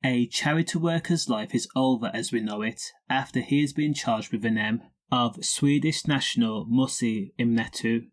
A charity worker's life is over as we know it after he has been charged with an M of Swedish national Mussie Imnetu.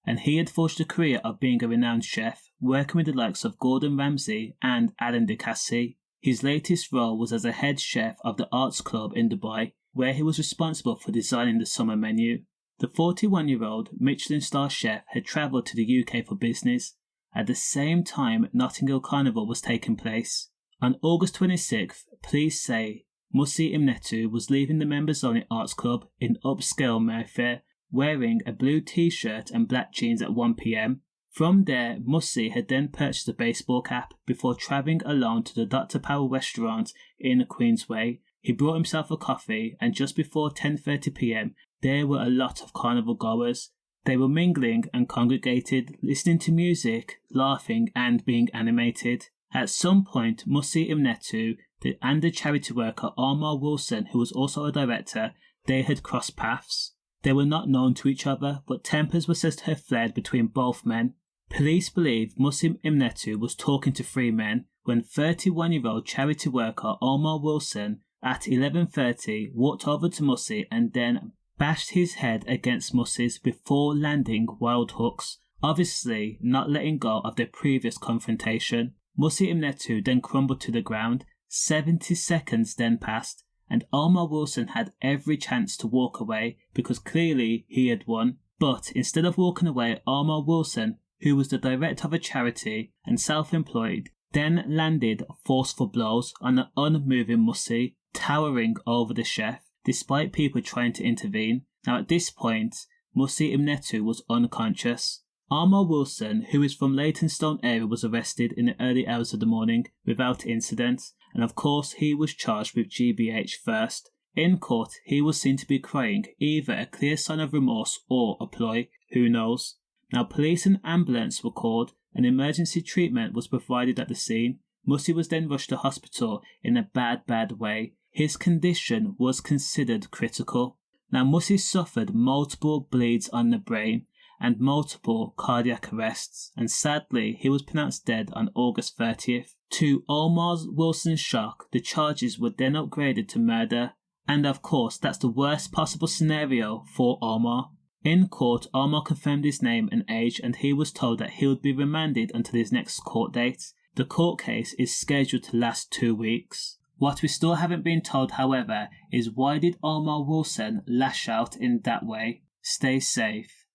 And he had forged a career of being a renowned chef, working with the likes of Gordon Ramsay and Alan Ducasse. His latest role was as a head chef of the Arts Club in Dubai, where he was responsible for designing the summer menu. The 41-year-old Michelin star chef had travelled to the UK for business at the same time Notting Hill Carnival was taking place. On August 26th, police say Mussie Imnetu was leaving the members only Arts Club in upscale Mayfair, wearing a blue t-shirt and black jeans at 1 p.m. From there, Mussie had then purchased a baseball cap before travelling alone to the Dr. Powell restaurant in Queensway. He brought himself a coffee, and just before 10:30 p.m, there were a lot of carnival goers. They were mingling and congregated, listening to music, laughing and being animated. At some point, Mussie Imnetu and the charity worker Omar Wilson, who was also a director, they had crossed paths. They were not known to each other, but tempers were said to have flared between both men. Police believe Mussie Imnetu was talking to three men when 31-year-old charity worker Omar Wilson at 11:30 walked over to Mussie and then bashed his head against Mussie's before landing wild hooks, obviously not letting go of their previous confrontation. Mussie Imnetu then crumbled to the ground. 70 seconds then passed, and Omar Wilson had every chance to walk away because clearly he had won. But instead of walking away, Omar Wilson, who was the director of a charity and self-employed, then landed forceful blows on an unmoving Mussie, towering over the chef, despite people trying to intervene. Now at this point, Mussie Imnetu was unconscious. Omar Wilson, who is from Leytonstone area, was arrested in the early hours of the morning without incident, and of course he was charged with GBH first. In court, he was seen to be crying, either a clear sign of remorse or a ploy, who knows. Now police and ambulance were called, and emergency treatment was provided at the scene. Mussie was then rushed to hospital in a bad way. His condition was considered critical. Now Mussie suffered multiple bleeds on the brain and multiple cardiac arrests, and sadly he was pronounced dead on August 30th. To Omar Wilson's shock, the charges were then upgraded to murder, and of course that's the worst possible scenario for Omar. In court, Omar confirmed his name and age, and he was told that he would be remanded until his next court date. The court case is scheduled to last 2 weeks. What we still haven't been told, however, is why did Omar Wilson lash out in that way? Stay safe.